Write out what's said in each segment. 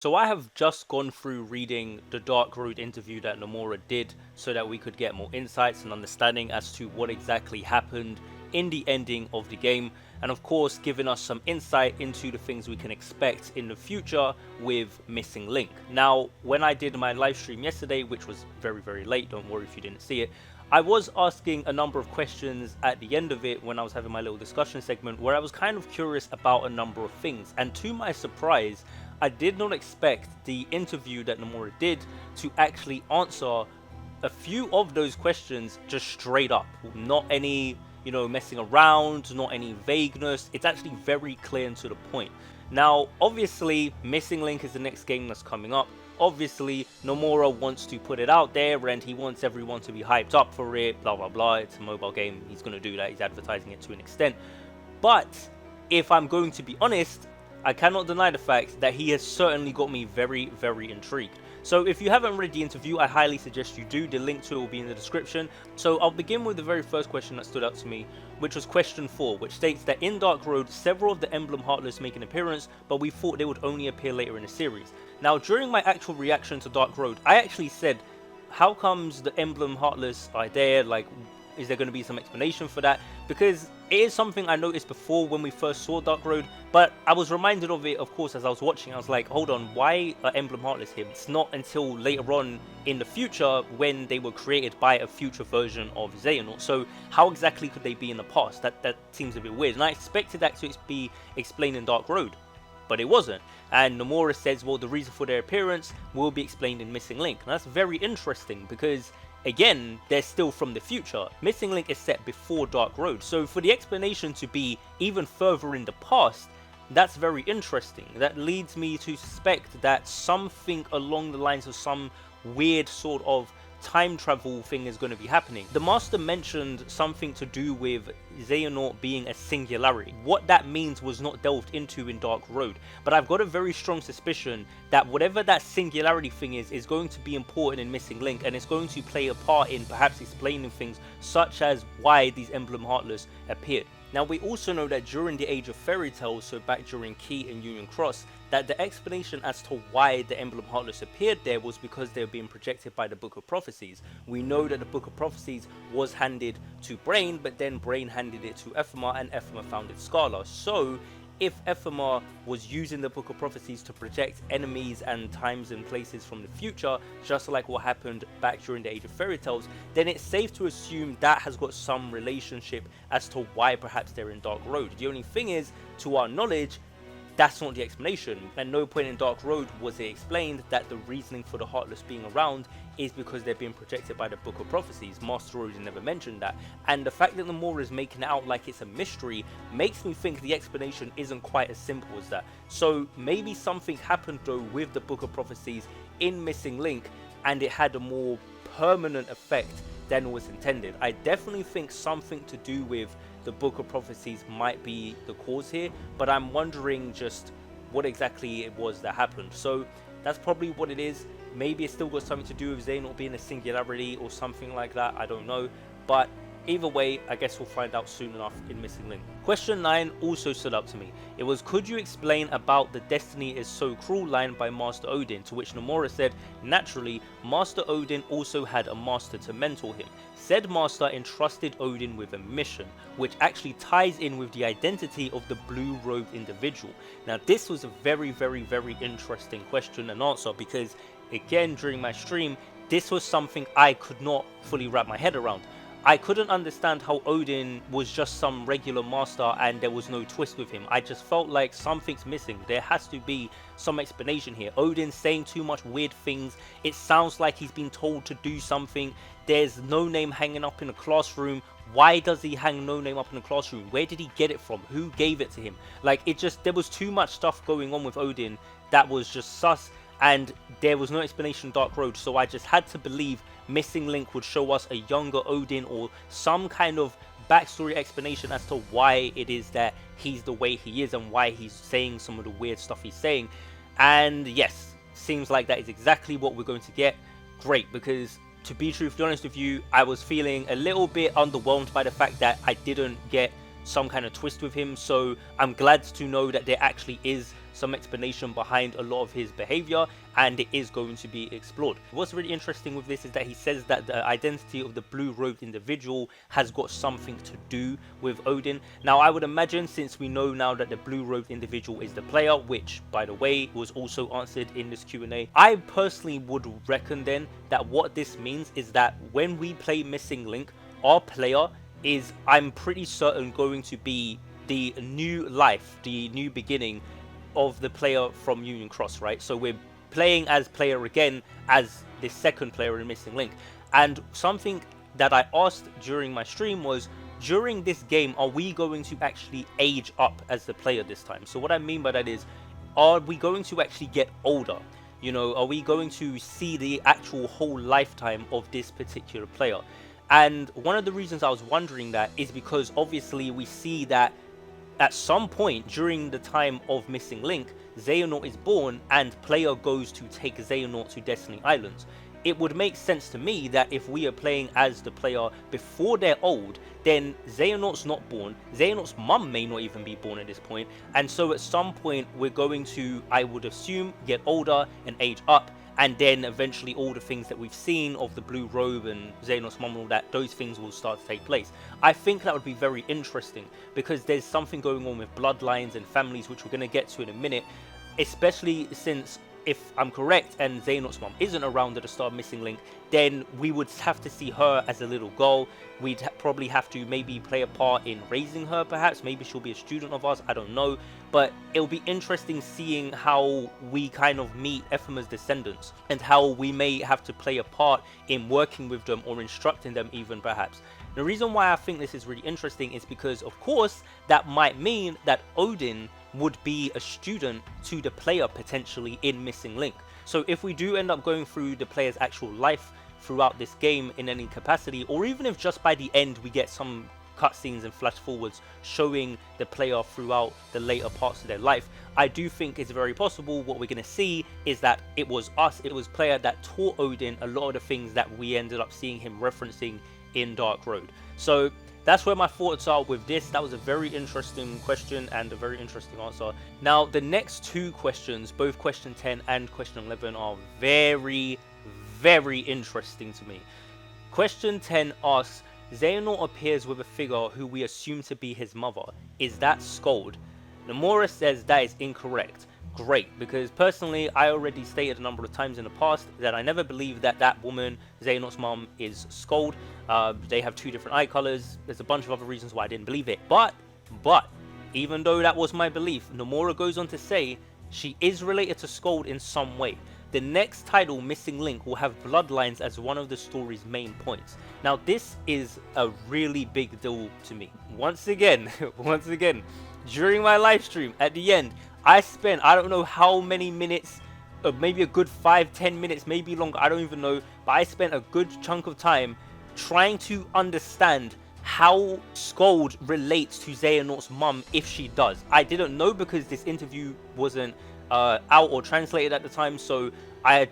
So I have just gone through reading the Dark Road interview that Nomura did so that we could get more insights and understanding as to what exactly happened in the ending of the game, and of course giving us some insight into the things we can expect in the future with Missing Link. Now, when I did my live stream yesterday, which was very late, don't worry if you didn't see it, I was asking a number of questions at the end of it when I was having my little discussion segment where I was kind of curious about a number of things, and to my surprise, I did not expect the interview that Nomura did to actually answer a few of those questions just straight up. Not any, messing around, not any vagueness. It's actually very clear and to the point. Now, obviously, Missing Link is the next game that's coming up. Obviously, Nomura wants to put it out there and he wants everyone to be hyped up for it, blah blah blah. It's a mobile game, he's going to do that, he's advertising it to an extent. But if I'm going to be honest, I cannot deny the fact that he has certainly got me very intrigued. So if you haven't read the interview, I highly suggest you do. The link to it will be in the description. So I'll begin with the very first question that stood out to me, which was question 4, which states that in Dark Road, several of the emblem Heartless make an appearance, but we thought they would only appear later in the series. Now, during my actual reaction to Dark Road, I actually said, how comes the emblem Heartless are there? Like, is there going to be some explanation for that? Because it is something I noticed before when we first saw Dark Road, but I was reminded of it, of course, as I was watching. I was like, hold on, why are Emblem Heartless here? It's not until later on in the future when they were created by a future version of Xehanort. So how exactly could they be in the past? That seems a bit weird. And I expected that to be explained in Dark Road, but it wasn't. And Nomura says, well, the reason for their appearance will be explained in Missing Link. And that's very interesting because, again, they're still from the future. Missing Link is set before Dark Road, so for the explanation to be even further in the past, that's very interesting. That leads me to suspect that something along the lines of some weird sort of time travel thing is going to be happening. The Master mentioned something to do with Xehanort being a singularity. What that means was not delved into in Dark Road, but I've got a very strong suspicion that whatever that singularity thing is going to be important in Missing Link, and it's going to play a part in perhaps explaining things such as why these Emblem Heartless appeared. Now, we also know that during the Age of Fairy Tales, so back during Key and Union Cross, that the explanation as to why the Emblem Heartless appeared there was because they were being projected by the Book of Prophecies. We know that the Book of Prophecies was handed to Brain, but then Brain handed it to Ephema, and Ephema found it Scala. So if Ephema was using the Book of Prophecies to project enemies and times and places from the future, just like what happened back during the Age of Fairy Tales, then it's safe to assume that has got some relationship as to why perhaps they're in Dark Road. The only thing is, to our knowledge, that's not the explanation. At no point in Dark Road was it explained that the reasoning for the Heartless being around is because they're being projected by the Book of Prophecies. Master Odin never mentioned that. And the fact that Nomura is making it out like it's a mystery makes me think the explanation isn't quite as simple as that. So maybe something happened though with the Book of Prophecies in Missing Link, and it had a more permanent effect than was intended. I definitely think something to do with the Book of Prophecies might be the cause here, but I'm wondering just what exactly it was that happened. So that's probably what it is. Maybe it's still got something to do with Xehanort being a singularity or something like that, I don't know. But either way, I guess we'll find out soon enough in Missing Link. Question 9 also stood up to me. It was, could you explain about the Destiny is so cruel line by Master Odin? To which Nomura said, naturally, Master Odin also had a master to mentor him. Said master entrusted Odin with a mission, which actually ties in with the identity of the blue-robed individual. Now, this was a very interesting question and answer because, again, during my stream, this was something I could not fully wrap my head around. I couldn't understand how Odin was just some regular master and there was no twist with him. I just felt like something's missing. There has to be some explanation here. Odin's saying too much weird things. It sounds like he's been told to do something. There's no name hanging up in a classroom. Why does he hang no name up in the classroom? Where did he get it from? Who gave it to him? Like, there was too much stuff going on with Odin that was just sus, and there was no explanation in Dark Road, so I just had to believe Missing Link would show us a younger Odin or some kind of backstory explanation as to why it is that he's the way he is and why he's saying some of the weird stuff he's saying. And yes, seems like that is exactly what we're going to get. Great, because to be truthfully honest with you, I was feeling a little bit underwhelmed by the fact that I didn't get some kind of twist with him, so I'm glad to know that there actually is some explanation behind a lot of his behavior, and it is going to be explored. What's really interesting with this is that he says that the identity of the blue-robed individual has got something to do with Odin. Now, I would imagine, since we know now that the blue-robed individual is the player, which, by the way, was also answered in this Q&A, I personally would reckon then that what this means is that when we play Missing Link, our player is, I'm pretty certain, going to be the new life, the new beginning of the player from Union Cross, right? So we're playing as player again, as the second player in Missing Link. And something that I asked during my stream was, during this game, are we going to actually age up as the player this time? So what I mean by that is, are we going to actually get older? You know, are we going to see the actual whole lifetime of this particular player? And one of the reasons I was wondering that is because obviously we see that at some point during the time of Missing Link, Xehanort is born and player goes to take Xehanort to Destiny Islands. It would make sense to me that if we are playing as the player before they're old, then Xehanort's not born, Xehanort's mum may not even be born at this point, and so at some point we're going to, I would assume, get older and age up, and then eventually all the things that we've seen of the blue robe and Xehanort's mum and all that, those things will start to take place. I think that would be very interesting, because there's something going on with bloodlines and families, which we're going to get to in a minute, especially since, if I'm correct, and Xehanort's mum isn't around at the start of Missing Link, then we would have to see her as a little girl. We'd probably have to maybe play a part in raising her, perhaps. Maybe she'll be a student of ours, I don't know. But it'll be interesting seeing how we kind of meet Ephemer's descendants, and how we may have to play a part in working with them or instructing them even, perhaps. The reason why I think this is really interesting is because, of course, that might mean that Odin would be a student to the player potentially in Missing Link. So if we do end up going through the player's actual life throughout this game in any capacity, or even if just by the end we get some cutscenes and flash forwards showing the player throughout the later parts of their life, I do think it's very possible what we're going to see is that it was player that taught Odin a lot of the things that we ended up seeing him referencing in Dark Road. So that's where my thoughts are with this. That was a very interesting question and a very interesting answer. Now, the next two questions, both question 10 and question 11, are very, very interesting to me. Question 10 asks, Xehanort appears with a figure who we assume to be his mother. Is that Skuld? Nomura says that is incorrect. Great, because personally, I already stated a number of times in the past that I never believed that that woman, Xehanort's mom, is Skuld. They have two different eye colors. There's a bunch of other reasons why I didn't believe it. But, even though that was my belief, Nomura goes on to say she is related to Skuld in some way. The next title, Missing Link, will have Bloodlines as one of the story's main points. Now, this is a really big deal to me. Once again, during my live stream, at the end, I spent, I don't know how many minutes, maybe a good 5-10 minutes, maybe longer, I don't even know, but I spent a good chunk of time trying to understand how Skuld relates to Xehanort's mum, if she does. I didn't know because this interview wasn't out or translated at the time, so I had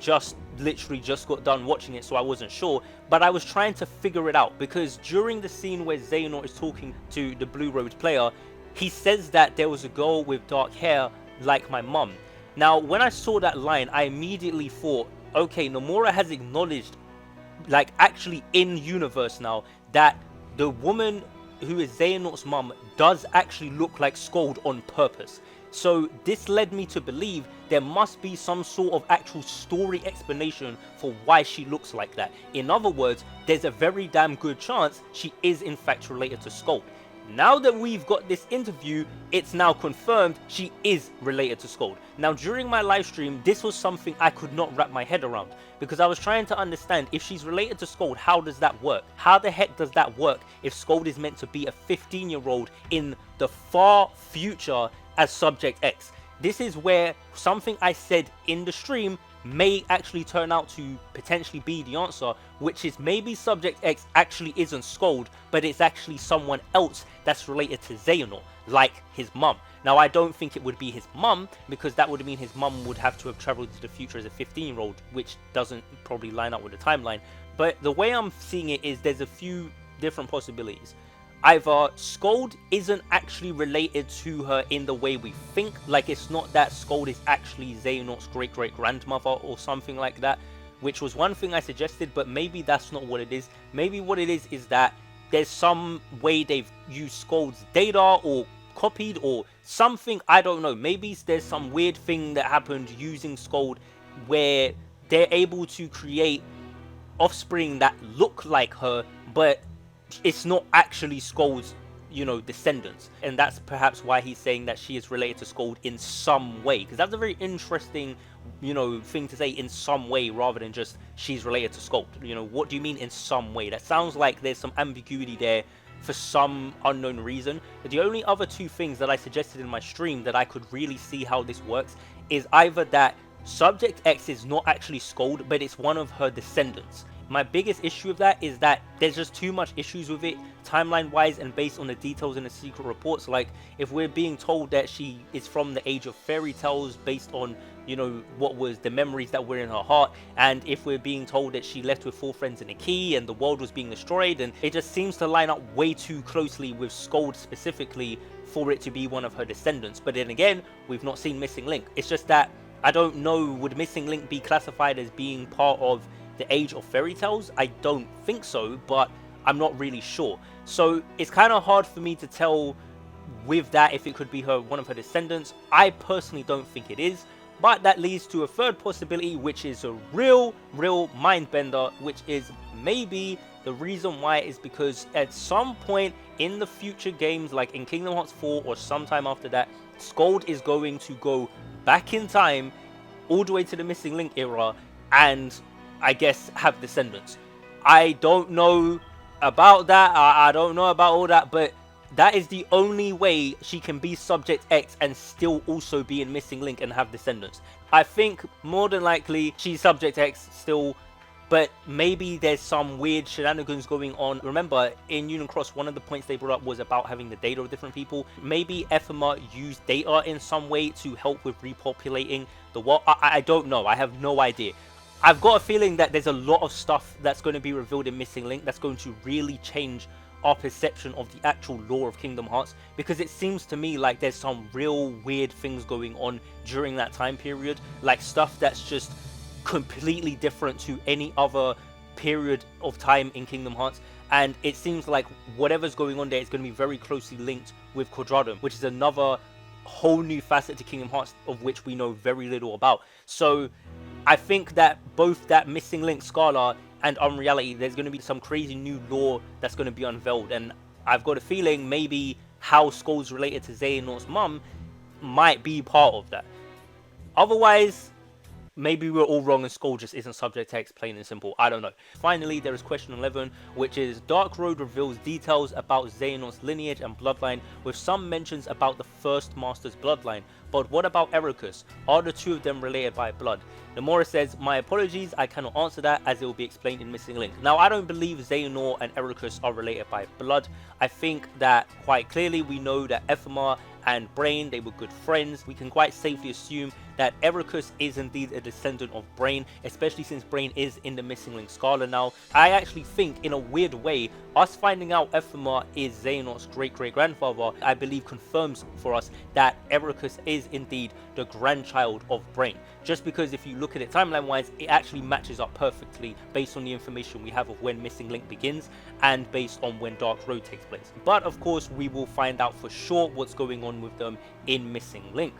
literally just got done watching it, so I wasn't sure, but I was trying to figure it out, because during the scene where Xehanort is talking to the Blue Road player, he says that there was a girl with dark hair like my mum. Now, when I saw that line, I immediately thought, okay, Nomura has acknowledged, like actually in universe now, that the woman who is Xehanort's mum does actually look like Skuld on purpose. So this led me to believe there must be some sort of actual story explanation for why she looks like that. In other words, there's a very damn good chance she is in fact related to Skuld. Now that we've got this interview, it's now confirmed she is related to Skuld. Now, during my live stream, this was something I could not wrap my head around, because I was trying to understand, if she's related to Skuld, how does that work? How the heck does that work if Skuld is meant to be a 15-year-old in the far future as Subject X? This is where something I said in the stream may actually turn out to potentially be the answer, which is maybe Subject X actually isn't Skuld, but it's actually someone else that's related to Xehanort, like his mum. Now, I don't think it would be his mum, because that would mean his mum would have to have traveled to the future as a 15-year-old, which doesn't probably line up with the timeline. But the way I'm seeing it is there's a few different possibilities. either Skuld isn't actually related to her in the way we think, like it's not that Skuld is actually Xehanort's great-great-grandmother or something like that, which was one thing I suggested, but maybe that's not what it is. Maybe what it is that there's some way they've used Skuld's data or copied or something, I don't know. Maybe there's some weird thing that happened using Skuld where they're able to create offspring that look like her, but it's not actually Skuld's, you know, descendants. And that's perhaps why he's saying that she is related to Skuld in some way, because that's a very interesting, you know, thing to say, in some way, rather than just she's related to Skuld. You know, what do you mean in some way? That sounds like there's some ambiguity there for some unknown reason. But the only other two things that I suggested in my stream that I could really see how this works is either that Subject X is not actually Skuld, but it's one of her descendants. My biggest issue with that is that there's just too much issues with it, timeline wise and based on the details in the secret reports. Like, if we're being told that she is from the age of fairy tales based on, you know, what was the memories that were in her heart, and if we're being told that she left with 4 friends and a key and the world was being destroyed, and it just seems to line up way too closely with Skuld specifically for it to be one of her descendants. But then again, we've not seen Missing Link. It's just that I don't know, would Missing Link be classified as being part of the age of fairy tales? I don't think so, but I'm not really sure. So it's kind of hard for me to tell with that if it could be her, one of her descendants. I personally don't think it is, but that leads to a third possibility, which is a real mind bender, which is maybe the reason why is because at some point in the future games, like in Kingdom Hearts 4 or sometime after that, Skuld is going to go back in time all the way to the Missing Link era and I guess have descendants. I don't know about that. I don't know about all that, but that is the only way she can be Subject X and still also be in Missing Link and have descendants. I think more than likely she's Subject X still, but maybe there's some weird shenanigans going on. Remember, in Union Cross, one of the points they brought up was about having the data of different people. Maybe Ephema used data in some way to help with repopulating the world. I don't know. I have no idea. I've got a feeling that there's a lot of stuff that's going to be revealed in Missing Link that's going to really change our perception of the actual lore of Kingdom Hearts, because it seems to me like there's some real weird things going on during that time period, like stuff that's just completely different to any other period of time in Kingdom Hearts, and it seems like whatever's going on there is going to be very closely linked with Quadratum, which is another whole new facet to Kingdom Hearts of which we know very little about. So I think that both that Missing Link Scala and Unreality, there's going to be some crazy new lore that's going to be unveiled, and I've got a feeling maybe how Skuld's related to Xehanort's mum might be part of that. Otherwise, maybe we're all wrong and Skuld just isn't Subject X, plain and simple. I don't know. Finally, there is question 11, which is Dark Road reveals details about Xehanort's lineage and bloodline, with some mentions about the first Master's bloodline. But what about Ericus? Are the two of them related by blood? Nomura says, my apologies, I cannot answer that as it will be explained in Missing Link. Now, I don't believe Xehanort and Ericus are related by blood. I think that quite clearly we know that Ephema and Brain, they were good friends. We can quite safely assume that Ericus is indeed a descendant of Brain, especially since Brain is in the Missing Link Scala now. I actually think, in a weird way, us finding out Ephema is Xehanort's great-great-grandfather, I believe confirms for us that Ericus is indeed the grandchild of Brain. Just because if you look at it timeline-wise, it actually matches up perfectly based on the information we have of when Missing Link begins and based on when Dark Road takes place. But of course, we will find out for sure what's going on with them in Missing Link.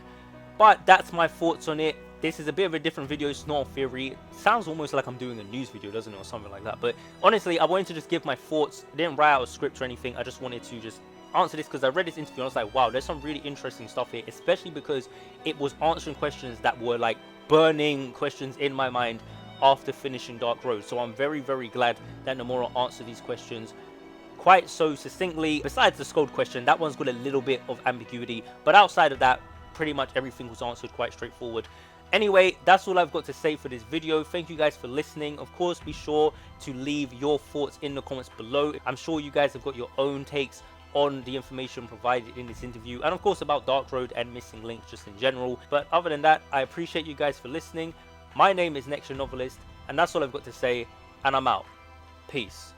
But that's my thoughts on it. This is a bit of a different video. It's not a theory. It sounds almost like I'm doing a news video, doesn't it, or something like that. But honestly, I wanted to just give my thoughts. I didn't write out a script or anything. I just wanted to just answer this because I read this interview and I was like, wow, there's some really interesting stuff here, especially because it was answering questions that were like burning questions in my mind after finishing Dark Road. So I'm very glad that Nomura answered these questions quite so succinctly. Besides the Skuld question, that one's got a little bit of ambiguity, but outside of that, pretty much everything was answered quite straightforward. Anyway, that's all I've got to say for this video. Thank you guys for listening. Of course, be sure to leave your thoughts in the comments below. I'm sure you guys have got your own takes on the information provided in this interview, and of course about Dark Road and Missing Link just in general. But other than that, I appreciate you guys for listening. My name is NextGenNovelist, and that's all I've got to say, and I'm out. Peace.